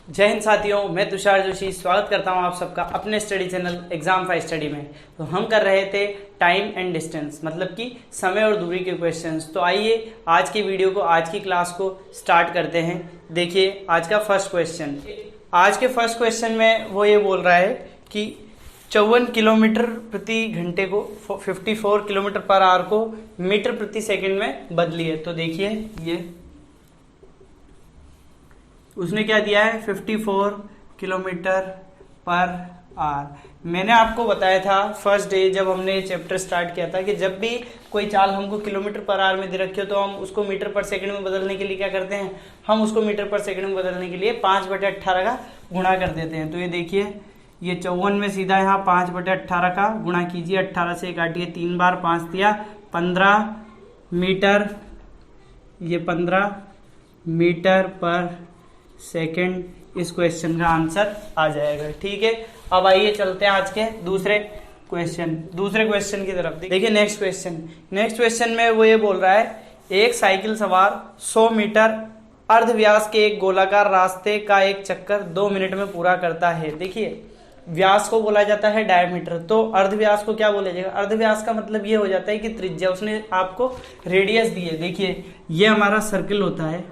जय हिंद साथियों, मैं तुषार जोशी स्वागत करता हूं आप सबका अपने स्टडी चैनल एग्जाम 5 स्टडी में। तो हम कर रहे थे टाइम एंड डिस्टेंस, मतलब कि समय और दूरी के क्वेश्चंस। तो आइए आज की वीडियो को, आज की क्लास को स्टार्ट करते हैं। देखिए आज का फर्स्ट क्वेश्चन। आज के फर्स्ट क्वेश्चन में वो ये बोल रहा है कि 54 किलोमीटर प्रति घंटे को 54 किलोमीटर पर आवर को मीटर प्रति सेकेंड में बदलिए। तो देखिए ये उसने क्या दिया है, 54 किलोमीटर पर आवर। मैंने आपको बताया था फर्स्ट डे जब हमने चैप्टर स्टार्ट किया था कि जब भी कोई चाल हमको किलोमीटर पर आवर में दे रखी हो तो हम उसको मीटर पर सेकंड में बदलने के लिए क्या करते हैं, हम उसको मीटर पर सेकंड में बदलने के लिए 5/18 का गुणा कर देते हैं। तो ये देखिए ये 54 में सीधा यहाँ 5/18 का गुणा कीजिए, 18 से काटिए, 3 बार 5 दिया 15 मीटर, ये 15 मीटर पर सेकेंड इस क्वेश्चन का आंसर आ जाएगा। ठीक है, अब आइए चलते हैं आज के दूसरे क्वेश्चन की तरफ। देखिए नेक्स्ट क्वेश्चन में वो ये बोल रहा है, एक साइकिल सवार 100 मीटर अर्धव्यास के एक गोलाकार रास्ते का एक चक्कर 2 मिनट में पूरा करता है। देखिए व्यास को बोला जाता है डायमीटर, तो अर्धव्यास को क्या बोला जाएगा, अर्धव्यास का मतलब ये हो जाता है कि त्रिज्या। उसने आपको रेडियस दी है। देखिए ये हमारा सर्किल होता है,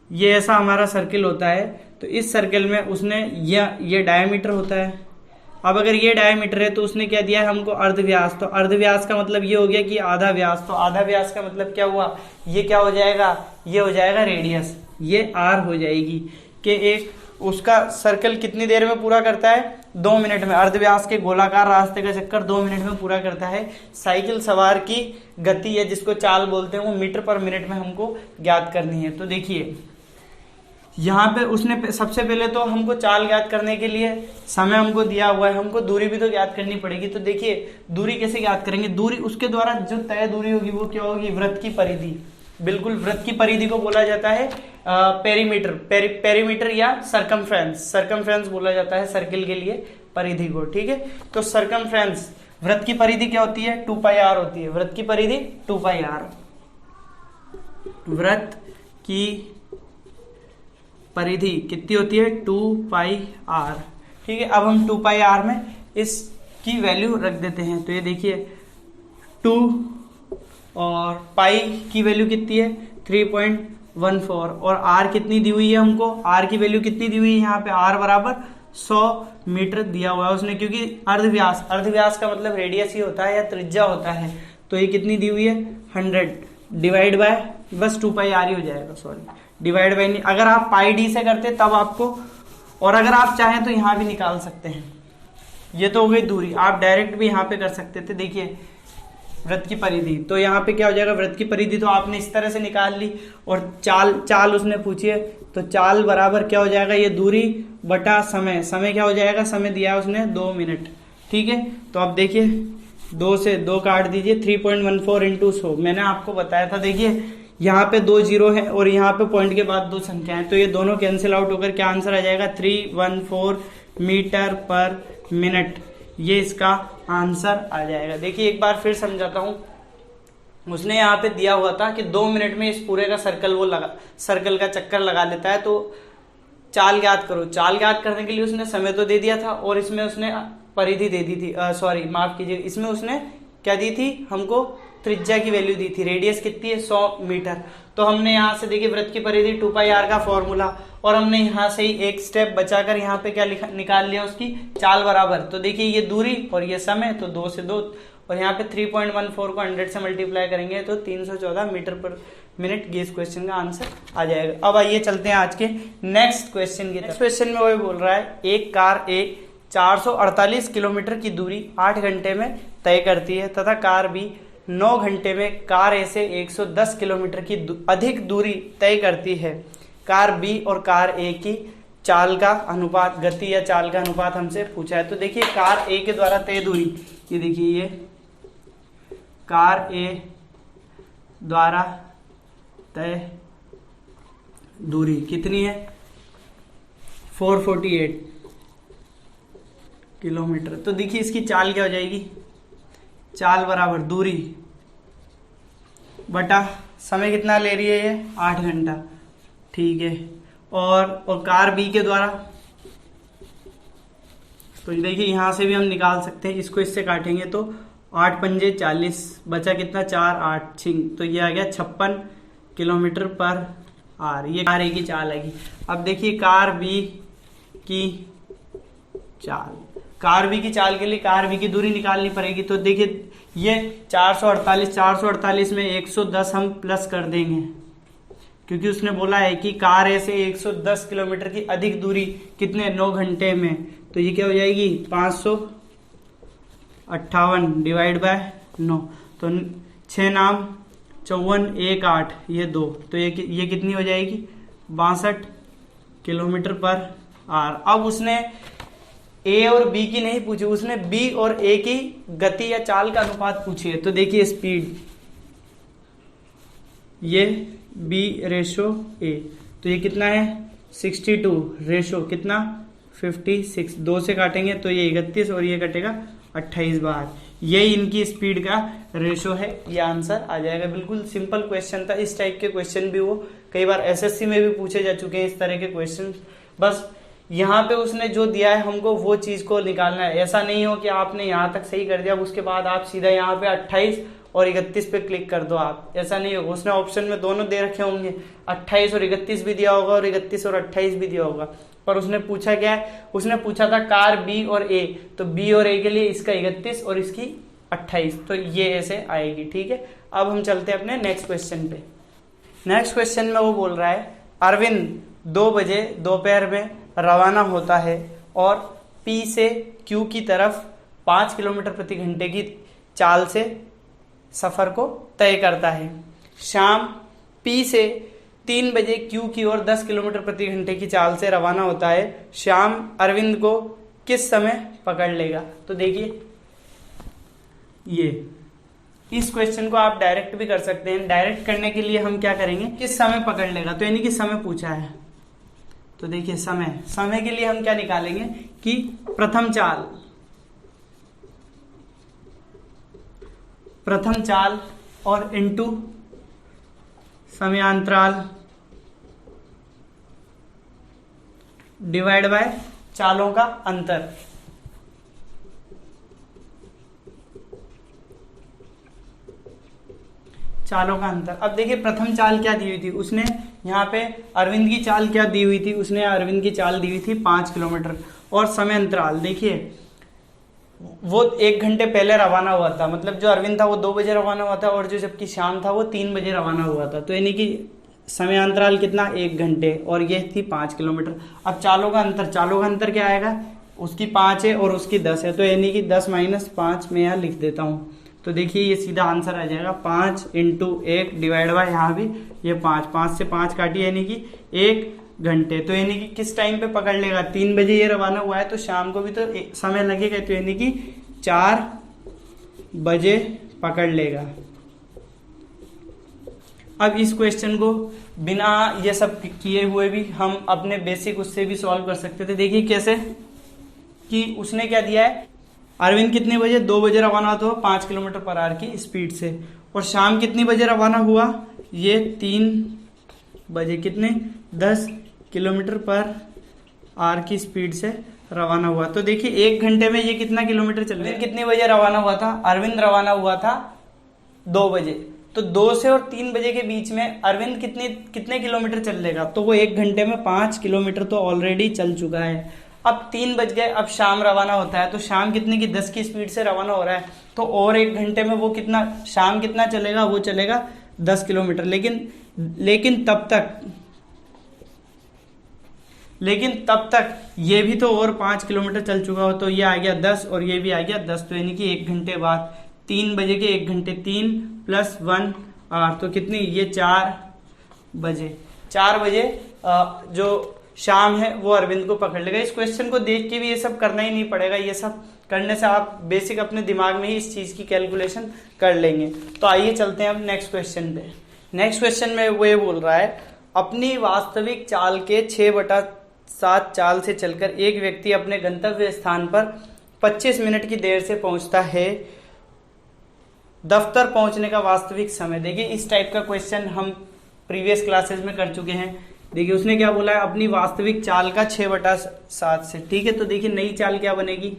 ये ऐसा हमारा सर्किल होता है, तो इस सर्किल में उसने ये डायमीटर होता है। अब अगर ये डायमीटर है तो उसने क्या दिया है हमको, अर्धव्यास। तो अर्धव्यास का मतलब ये हो गया कि आधा व्यास। तो आधा व्यास का मतलब क्या हुआ, ये क्या हो जाएगा, ये हो जाएगा रेडियस, ये आर हो जाएगी। कि एक उसका सर्कल कितनी देर में पूरा करता है, 2 मिनट में। अर्धव्यास के गोलाकार रास्ते का चक्कर 2 मिनट में पूरा करता है। साइकिल सवार की गति है जिसको चाल बोलते हैं, वो मीटर पर मिनट में हमको ज्ञात करनी है। तो देखिए यहाँ पे उसने सबसे पहले तो हमको चाल ज्ञात करने के लिए समय हमको दिया हुआ है, हमको दूरी भी तो ज्ञात करनी पड़ेगी। तो देखिए दूरी कैसे ज्ञात करेंगे, दूरी उसके द्वारा जो तय दूरी होगी वो क्या होगी, वृत्त की परिधि। बिल्कुल, वृत्त की परिधि को बोला जाता है पेरीमीटर, पेरीमीटर या सरकमफ्रेंस बोला जाता है सर्किल के लिए परिधि को। ठीक है, तो सरकमफ्रेंस वृत्त की परिधि क्या होती है, 2πr होती है। वृत्त की परिधि 2πr, वृत्त की परिधि कितनी होती है, 2πr। ठीक है, अब हम 2πr में इसकी वैल्यू रख देते हैं। तो ये देखिए 2 और पाई की वैल्यू कितनी है, 3.14, और r कितनी दी हुई है हमको, r की वैल्यू कितनी दी हुई है यहाँ पे, r बराबर 100 मीटर दिया हुआ है उसने, क्योंकि अर्धव्यास का मतलब रेडियस ही होता है या त्रिज्या होता है। तो ये कितनी दी हुई है, 100 डिवाइड बाय, बस 2πr ही हो जाएगा, सॉरी डिवाइड बाय नहीं। अगर आप पाई डी से करते तब आपको, और अगर आप चाहें तो यहाँ भी निकाल सकते हैं। ये तो हो गई दूरी, आप डायरेक्ट भी यहाँ पे कर सकते थे। देखिए वृत्त की परिधि, तो यहाँ पे क्या हो जाएगा, वृत्त की परिधि तो आपने इस तरह से निकाल ली, और चाल उसने पूछी है, तो चाल बराबर क्या हो जाएगा, ये दूरी बटा समय क्या हो जाएगा, समय दिया है उसने 2 मिनट। ठीक है, तो अब देखिए 2 से 2 काट दीजिए, 3.14 इंटू 100 मैंने आपको बताया था। देखिए यहाँ पे 2 जीरो है और यहाँ पे पॉइंट के बाद 2 संख्याएं, तो ये दोनों कैंसिल आउट होकर क्या आंसर आ जाएगा, 314 मीटर पर मिनट, ये इसका आंसर आ जाएगा। देखिए एक बार फिर समझाता हूँ। उसने यहाँ पे दिया हुआ था कि 2 मिनट में इस पूरे का सर्कल का चक्कर लगा लेता है, तो चाल ज्ञात करो। चाल ज्ञात करने के लिए उसने समय तो दे दिया था, और इसमें उसने परिधि दे दी थी, माफ कीजिए, इसमें उसने क्या दी थी हमको, त्रिज्या की वैल्यू दी थी। रेडियस कितनी है, 100 मीटर। तो हमने यहाँ से देखिए वृत्त की परिधि 2πr का फॉर्मूला, और हमने यहाँ से ही एक स्टेप बचाकर यहाँ पे क्या निकाल लिया, उसकी चाल बराबर। तो देखिए ये दूरी और ये समय, तो 2 से 2, और यहाँ पे 3.14 को 100 से मल्टीप्लाई करेंगे तो 314 मीटर पर मिनट, ये इस क्वेश्चन का आंसर आ जाएगा। अब आइए चलते हैं आज के नेक्स्ट क्वेश्चन की तरफ। क्वेश्चन में वो बोल रहा है, एक कार ए 448 किलोमीटर की दूरी 8 घंटे में तय करती है तथा कार बी 9 घंटे में कार ए से 110 किलोमीटर की अधिक दूरी तय करती है। कार बी और कार ए की चाल का अनुपात, गति या चाल का अनुपात हमसे पूछा है। तो देखिए कार ए के द्वारा तय दूरी, ये देखिए ये कार ए द्वारा तय दूरी कितनी है, 448 किलोमीटर। तो देखिए इसकी चाल क्या हो जाएगी, चाल बराबर दूरी बटा समय कितना ले रही है ये, 8 घंटा। ठीक है, और कार बी के द्वारा, तो देखिए यहां से भी हम निकाल सकते हैं, इसको इससे काटेंगे तो 8 पंजे 40, बचा कितना 4 8 छिंग, तो ये आ गया 56 किलोमीटर पर आर। ये कार ए की चाल आएगी। अब देखिए कार बी की चाल, कार बी की चाल के लिए कार बी की दूरी निकालनी पड़ेगी। तो देखिए ये 448 में 110 हम प्लस कर देंगे, क्योंकि उसने बोला है कि कार ए से 110 किलोमीटर की अधिक दूरी कितने 9 घंटे में, तो ये क्या हो जाएगी 558 डिवाइड बाय 9, तो 6 नाम 54 1 8 ये 2, तो ये कितनी हो जाएगी 62 किलोमीटर पर आर। अब उसने ए और बी की नहीं पूछी, उसने बी और ए की गति या चाल का अनुपात पूछी है। तो देखिए स्पीड, ये बी रेशो ए, तो ये कितना है 62 रेशो कितना 56, 2 से काटेंगे तो ये 31 और ये कटेगा 28 बार। ये इनकी स्पीड का रेशो है, ये आंसर आ जाएगा। बिल्कुल सिंपल क्वेश्चन था। इस टाइप के क्वेश्चन भी वो कई बार एसएससी में भी पूछे जा चुके हैं इस तरह के क्वेश्चन। बस यहाँ पे उसने जो दिया है हमको वो चीज को निकालना है। ऐसा नहीं हो कि आपने यहाँ तक सही कर दिया, उसके बाद आप सीधा यहाँ पे 28 और 31 पे क्लिक कर दो, आप ऐसा नहीं होगा। उसने ऑप्शन में दोनों दे रखे होंगे, 28 और 31 भी दिया होगा और 31 और 28 भी दिया होगा, पर उसने पूछा क्या है, उसने पूछा था कार बी और ए, तो बी और ए के लिए इसका 31 और इसकी 28, तो ये ऐसे आएगी। ठीक है, अब हम चलते हैं अपने नेक्स्ट क्वेश्चन पे। नेक्स्ट क्वेश्चन में वो बोल रहा है अरविंद 2 बजे दोपहर में रवाना होता है और पी से क्यू की तरफ 5 किलोमीटर प्रति घंटे की चाल से सफर को तय करता है। शाम पी से 3 बजे क्यू की ओर 10 किलोमीटर प्रति घंटे की चाल से रवाना होता है। शाम अरविंद को किस समय पकड़ लेगा? तो देखिए ये इस क्वेश्चन को आप डायरेक्ट भी कर सकते हैं। डायरेक्ट करने के लिए हम क्या करेंगे, किस समय पकड़ लेगा, तो यानी कि समय पूछा है, तो देखिए समय के लिए हम क्या निकालेंगे कि प्रथम चाल और इनटू समयांतराल डिवाइड बाय चालों का अंतर। चालों का अंतर। अब देखिए प्रथम चाल क्या दी हुई थी उसने, यहाँ पे अरविंद की चाल क्या दी हुई थी, उसने अरविंद की चाल दी हुई थी 5 किलोमीटर। और समय अंतराल देखिए वो 1 घंटे पहले रवाना हुआ था, मतलब जो अरविंद था वो 2 बजे रवाना हुआ था और जो जबकि शाम था वो 3 बजे रवाना हुआ था, तो यानी कि समय अंतराल कितना 1 घंटे और ये थी 5 किलोमीटर। अब चालों का अंतर क्या आएगा, उसकी 5 है और उसकी 10 है, तो यानी कि 10 माइनस 5 मैं यहाँ लिख देता हूँ। तो देखिए ये सीधा आंसर आ जाएगा 5 × 1 डिवाइड बाय यहाँ भी ये 5 से 5 काटी यानी कि 1 घंटे, तो यानी कि किस टाइम पे पकड़ लेगा, 3 बजे ये रवाना हुआ है तो शाम को भी तो समय लगेगा, तो यानी कि 4 बजे पकड़ लेगा। अब इस क्वेश्चन को बिना ये सब किए हुए भी हम अपने बेसिक उससे भी सॉल्व कर सकते थे। देखिए कैसे, कि उसने क्या दिया है, अरविंद कितने बजे 2 बजे रवाना होता है 5 किलोमीटर पर आवर की स्पीड से, और शाम कितनी बजे रवाना हुआ, ये 3 बजे कितने 10 किलोमीटर पर आवर की स्पीड से रवाना हुआ। तो देखिए 1 घंटे में ये कितना किलोमीटर चल रहा है। कितने बजे रवाना हुआ था, अरविंद रवाना हुआ था 2 बजे, तो 2 से और 3 बजे के बीच में अरविंद कितने किलोमीटर चल लेगा, तो वो 1 घंटे में 5 किलोमीटर तो ऑलरेडी चल चुका है। अब 3 बज गए, अब शाम रवाना होता है, तो शाम कितने की 10 की स्पीड से रवाना हो रहा है, तो और 1 घंटे में वो शाम कितना चलेगा, वो चलेगा 10 किलोमीटर। लेकिन तब तक ये भी तो और 5 किलोमीटर चल चुका हो, तो ये आ गया 10 और ये भी आ गया 10, तो यानी कि 1 घंटे बाद 3 बजे के 1 घंटे 3 + 1 8, तो कितनी ये 4 बजे जो शाम है वो अरविंद को पकड़ लेगा। इस क्वेश्चन को देख के भी ये सब करना ही नहीं पड़ेगा, ये सब करने से आप बेसिक अपने दिमाग में ही इस चीज की कैलकुलेशन कर लेंगे। तो आइए चलते हैं अब नेक्स्ट क्वेश्चन पे। नेक्स्ट क्वेश्चन में वो ये बोल रहा है अपनी वास्तविक चाल के 6/7 चाल से चलकर एक व्यक्ति अपने गंतव्य स्थान पर 25 मिनट की देर से पहुंचता है, दफ्तर पहुंचने का वास्तविक समय। देखिए इस टाइप का क्वेश्चन हम प्रीवियस क्लासेस में कर चुके हैं। देखिए उसने क्या बोला है, अपनी वास्तविक चाल का 6/7 से। ठीक है, तो देखिए नई चाल क्या बनेगी,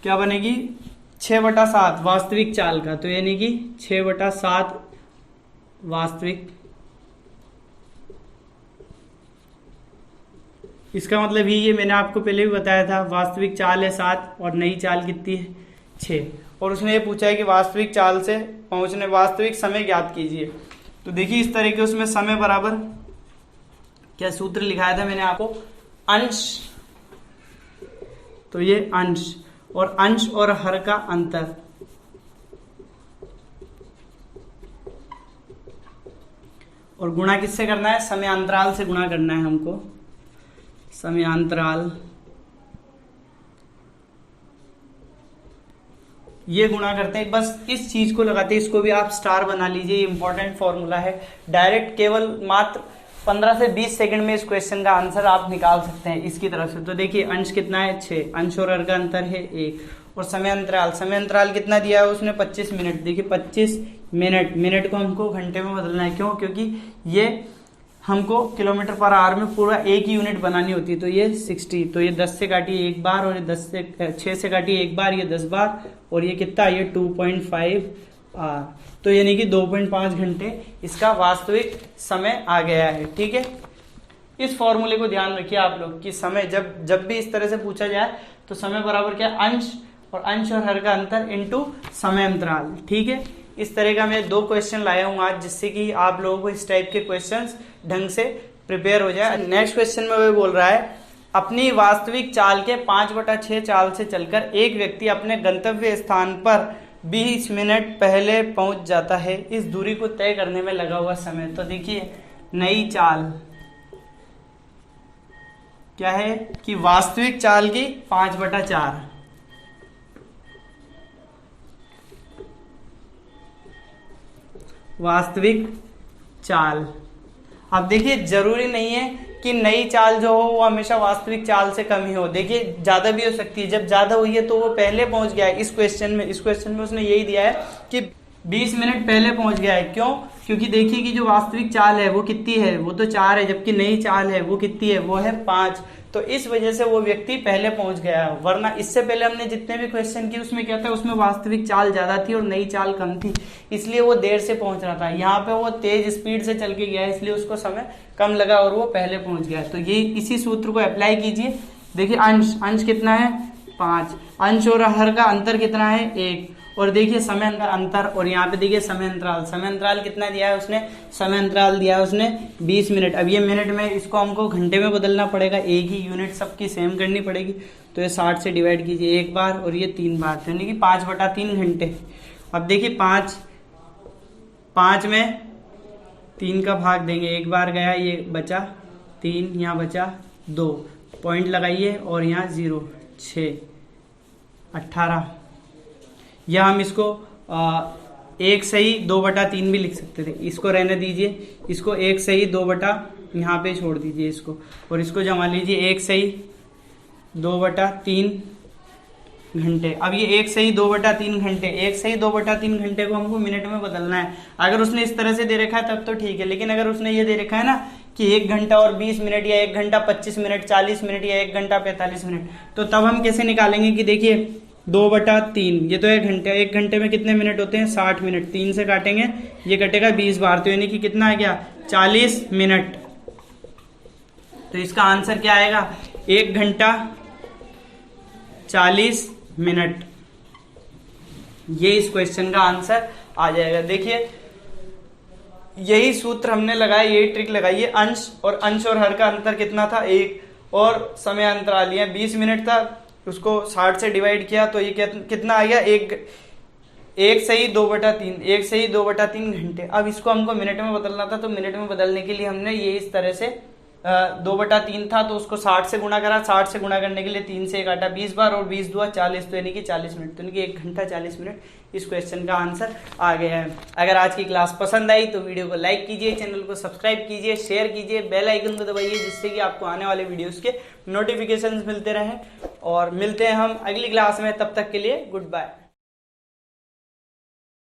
क्या बनेगी 6/7 वास्तविक चाल का, तो यानी कि 6/7 वास्तविक। इसका मतलब ये मैंने आपको पहले भी बताया था, वास्तविक चाल है 7 और नई चाल कितनी है 6। और उसने ये पूछा है कि वास्तविक चाल से पहुंचने वास्तविक समय ज्ञात कीजिए। तो देखिए इस तरह के उसमें समय बराबर क्या सूत्र लिखाया था मैंने आपको, अंश, तो ये अंश और अंश और हर का अंतर, और गुणा किससे करना है, समयांतराल से गुणा करना है हमको, समयांतराल, ये गुणा करते हैं। बस इस चीज को लगाते हैं, इसको भी आप स्टार बना लीजिए, ये इंपॉर्टेंट फॉर्मूला है। डायरेक्ट केवल मात्र 15 से 20 सेकंड में इस क्वेश्चन का आंसर आप निकाल सकते हैं इसकी तरफ से। तो देखिए अंश कितना है 6, अंश और हर का अंतर है 1, और समय अंतराल, समय अंतराल कितना दिया है उसने 25 मिनट। देखिए 25 मिनट, मिनट को हमको घंटे में बदलना है, क्यों, क्योंकि ये हमको किलोमीटर पर आवर में पूरा एक ही यूनिट बनानी होती है। तो ये 60, तो ये 10 से काटिए एक बार, और ये 6 से काटिए एक बार, ये 10 बार, और ये कितना, ये 2.5 आवर, तो यानी कि 2.5 घंटे इसका वास्तविक समय आ गया है। ठीक है, इस फॉर्मूले को ध्यान रखिए आप लोग कि समय जब भी इस तरह से पूछा जाए तो समय बराबर क्या, अंश और हर का अंतर इनटू समय अंतराल। ठीक है, इस तरह का मैं 2 क्वेश्चन लाया हूं आज, जिससे कि आप लोगों को इस टाइप के क्वेश्चंस ढंग से प्रिपेयर हो जाए। नेक्स्ट क्वेश्चन में वो बोल रहा है, अपनी वास्तविक चाल के 5/6 चाल से चलकर एक व्यक्ति अपने गंतव्य स्थान पर 20 मिनट पहले पहुंच जाता है, इस दूरी को तय करने में लगा हुआ समय। तो देखिए नई चाल क्या है कि वास्तविक चाल की 5/4, वास्तविक चाल। अब देखिए जरूरी नहीं है कि नई चाल जो हो वो हमेशा वास्तविक चाल से कम ही हो, देखिए ज्यादा भी हो सकती है। जब ज्यादा हुई है तो वो पहले पहुंच गया है। इस क्वेश्चन में उसने यही दिया है कि 20 मिनट पहले पहुंच गया है। क्यों, क्योंकि देखिए कि जो वास्तविक चाल है वो कितनी है, वो तो 4 है, जबकि नई चाल है वो कितनी है, वो है 5। तो इस वजह से वो व्यक्ति पहले पहुंच गया है। वरना इससे पहले हमने जितने भी क्वेश्चन किए उसमें क्या था, उसमें वास्तविक चाल ज्यादा थी और नई चाल कम थी, इसलिए वो देर से पहुंच रहा था। यहाँ पे वो तेज स्पीड से चल के गया है, इसलिए उसको समय कम लगा और वो पहले पहुंच गया। तो ये इसी सूत्र को अप्लाई कीजिए। देखिए अंश कितना है 5, अंश और हर का अंतर कितना है 1, और देखिए समय अंतर, और यहाँ पे देखिए समय अंतराल कितना दिया है उसने, समय अंतराल दिया है उसने 20 मिनट। अब ये मिनट में इसको हमको घंटे में बदलना पड़ेगा, एक ही यूनिट सबकी सेम करनी पड़ेगी। तो ये 60 से डिवाइड कीजिए एक बार और ये 3 बार, यानी कि 5/3 घंटे। अब देखिए 5 में 3 का भाग देंगे, एक बार गया, ये बचा 3, यहाँ बचा 2, पॉइंट लगाइए और यहाँ 0, 6, 18, या हम इसको 1 सही 2/3 भी लिख सकते थे। इसको रहने दीजिए, इसको 1 सही 2 यहाँ पे छोड़ दीजिए इसको, और इसको जमा लीजिए 1 सही 2/3 घंटे। अब ये 1 सही 2/3 घंटे, 1 सही 2/3 घंटे को हमको मिनट में बदलना है। अगर उसने इस तरह से दे रखा है तब तो ठीक है, लेकिन अगर उसने ये दे रखा है ना कि 1 घंटा और 20 मिनट, या 1 घंटा 25 मिनट, 40 मिनट, या 1 घंटा 45 मिनट, तो तब हम कैसे निकालेंगे कि देखिए 2/3, ये तो 1 घंटे, 1 घंटे में कितने मिनट होते हैं 60 मिनट, 3 से काटेंगे ये कटेगा 20 बार, तो यानी कि कितना आ गया 40 मिनट। तो इसका आंसर क्या आएगा 1 घंटा 40 मिनट, ये इस क्वेश्चन का आंसर आ जाएगा। देखिए यही सूत्र हमने लगाया, यही ट्रिक लगाई है। अंश और हर का अंतर कितना था 1, और समय अंतराल ये 20 मिनट था, उसको 60 से डिवाइड किया तो ये कितना आ गया 1 सही 2/3, 1 सही 2/3 घंटे। अब इसको हमको मिनट में बदलना था, तो मिनट में बदलने के लिए हमने ये इस तरह से 2/3 था तो उसको 60 से गुणा करा, 60 से गुणा करने के लिए 3 से काटा 20 बार, और 20 2 40, तो यानी कि 40 मिनट, तो यानी कि 1 घंटा 40 मिनट इस क्वेश्चन का आंसर आ गया है। अगर आज की क्लास पसंद आई तो वीडियो को लाइक कीजिए, चैनल को सब्सक्राइब कीजिए, शेयर कीजिए, बेल आइकन को दबाइए, जिससे कि आपको आने वाले वीडियोस के नोटिफिकेशंस मिलते रहें। और मिलते हैं हम अगली क्लास में, तब तक के लिए गुड बाय।